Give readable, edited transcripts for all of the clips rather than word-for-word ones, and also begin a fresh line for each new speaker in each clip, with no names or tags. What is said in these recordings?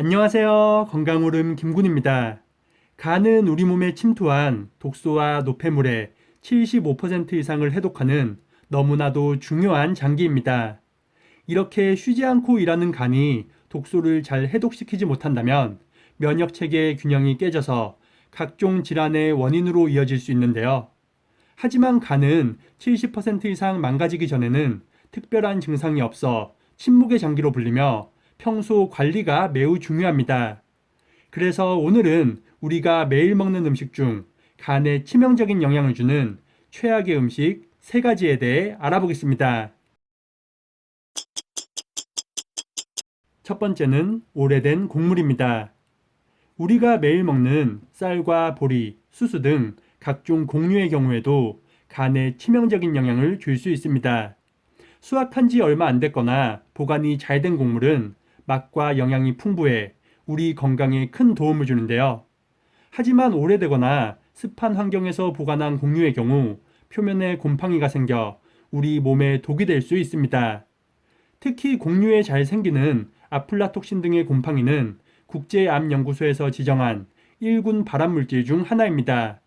안녕하세요. 건강오름 김군입니다. 간은 우리 몸에 침투한 독소와 노폐물의 75% 이상을 해독하는 너무나도 중요한 장기입니다. 이렇게 쉬지 않고 일하는 간이 독소를 잘 해독시키지 못한다면 면역체계의 균형이 깨져서 각종 질환의 원인으로 이어질 수 있는데요. 하지만 간은 70% 이상 망가지기 전에는 특별한 증상이 없어 침묵의 장기로 불리며 평소 관리가 매우 중요합니다. 그래서 오늘은 우리가 매일 먹는 음식 중 간에 치명적인 영향을 주는 최악의 음식 3가지에 대해 알아보겠습니다. 첫 번째는 오래된 곡물입니다. 우리가 매일 먹는 쌀과 보리, 수수 등 각종 곡류의 경우에도 간에 치명적인 영향을 줄 수 있습니다. 수확한 지 얼마 안 됐거나 보관이 잘 된 곡물은 맛과 영양이 풍부해 우리 건강에 큰 도움을 주는데요. 하지만 오래되거나 습한 환경에서 보관한 곡류의 경우 표면에 곰팡이가 생겨 우리 몸에 독이 될 수 있습니다. 특히 곡류에 잘 생기는 아플라톡신 등의 곰팡이는 국제암연구소에서 지정한 1군 발암물질 중 하나입니다.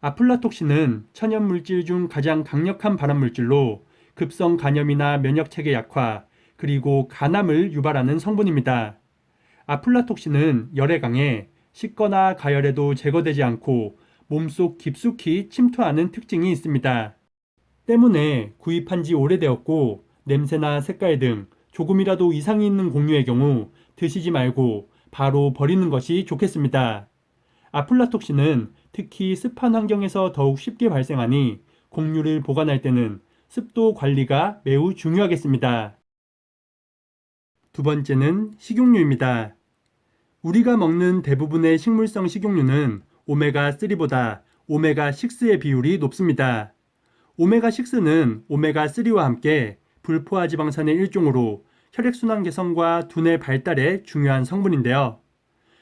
아플라톡신은 천연물질 중 가장 강력한 발암물질로 급성 간염이나 면역체계 약화, 그리고 간암을 유발하는 성분입니다. 아플라톡신은 열에 강해 씻거나 가열해도 제거되지 않고 몸속 깊숙이 침투하는 특징이 있습니다. 때문에 구입한 지 오래되었고 냄새나 색깔 등 조금이라도 이상이 있는 곡류의 경우 드시지 말고 바로 버리는 것이 좋겠습니다. 아플라톡신은 특히 습한 환경에서 더욱 쉽게 발생하니 곡류를 보관할 때는 습도 관리가 매우 중요하겠습니다. 두 번째는 식용유입니다. 우리가 먹는 대부분의 식물성 식용유는 오메가3보다 오메가6의 비율이 높습니다. 오메가6는 오메가3와 함께 불포화 지방산의 일종으로 혈액순환 개선과 두뇌 발달에 중요한 성분인데요.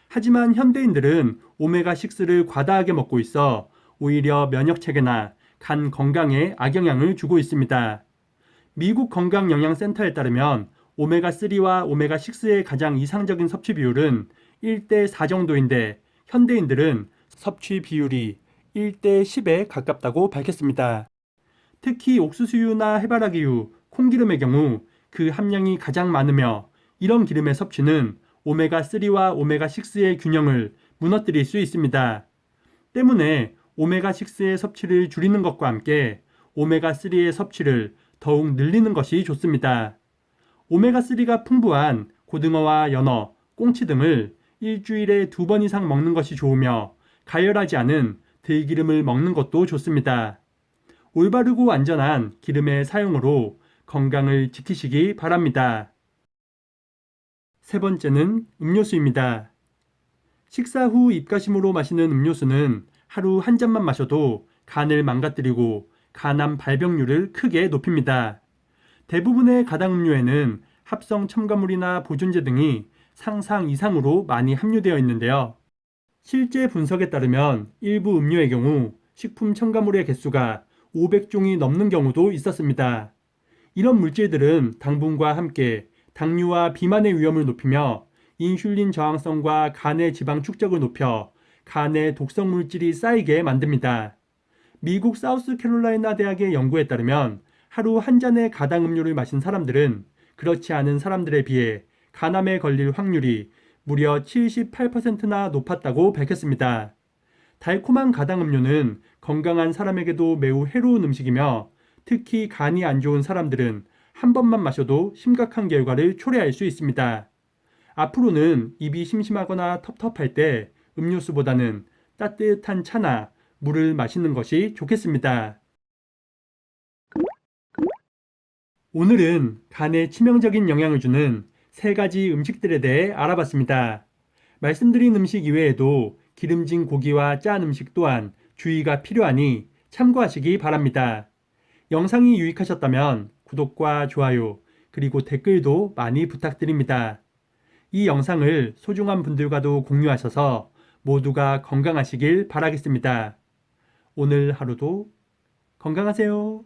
하지만 현대인들은 오메가6를 과다하게 먹고 있어 오히려 면역체계나 간 건강에 악영향을 주고 있습니다. 미국 건강영양센터에 따르면 오메가3와 오메가6의 가장 이상적인 섭취 비율은 1대4 정도인데 현대인들은 섭취 비율이 1대10에 가깝다고 밝혔습니다. 특히 옥수수유나 해바라기유, 콩기름의 경우 그 함량이 가장 많으며 이런 기름의 섭취는 오메가3와 오메가6의 균형을 무너뜨릴 수 있습니다. 때문에 오메가6의 섭취를 줄이는 것과 함께 오메가3의 섭취를 더욱 늘리는 것이 좋습니다. 오메가3가 풍부한 고등어와 연어, 꽁치 등을 일주일에 2번 이상 먹는 것이 좋으며 가열하지 않은 들기름을 먹는 것도 좋습니다. 올바르고 안전한 기름의 사용으로 건강을 지키시기 바랍니다. 세 번째는 음료수입니다. 식사 후 입가심으로 마시는 음료수는 하루 한 잔만 마셔도 간을 망가뜨리고 간암 발병률을 크게 높입니다. 대부분의 가당 음료에는 합성 첨가물이나 보존제 등이 상상 이상으로 많이 함유되어 있는데요. 실제 분석에 따르면 일부 음료의 경우 식품 첨가물의 개수가 500종이 넘는 경우도 있었습니다. 이런 물질들은 당분과 함께 당뇨와 비만의 위험을 높이며 인슐린 저항성과 간의 지방 축적을 높여 간에 독성 물질이 쌓이게 만듭니다. 미국 사우스캐롤라이나 대학의 연구에 따르면 하루 한 잔의 가당 음료를 마신 사람들은 그렇지 않은 사람들에 비해 간암에 걸릴 확률이 무려 78%나 높았다고 밝혔습니다. 달콤한 가당 음료는 건강한 사람에게도 매우 해로운 음식이며 특히 간이 안 좋은 사람들은 한 번만 마셔도 심각한 결과를 초래할 수 있습니다. 앞으로는 입이 심심하거나 텁텁할 때 음료수보다는 따뜻한 차나 물을 마시는 것이 좋겠습니다. 오늘은 간에 치명적인 영향을 주는 3가지 음식들에 대해 알아봤습니다. 말씀드린 음식 이외에도 기름진 고기와 짠 음식 또한 주의가 필요하니 참고하시기 바랍니다. 영상이 유익하셨다면 구독과 좋아요, 그리고 댓글도 많이 부탁드립니다. 이 영상을 소중한 분들과도 공유하셔서 모두가 건강하시길 바라겠습니다. 오늘 하루도 건강하세요.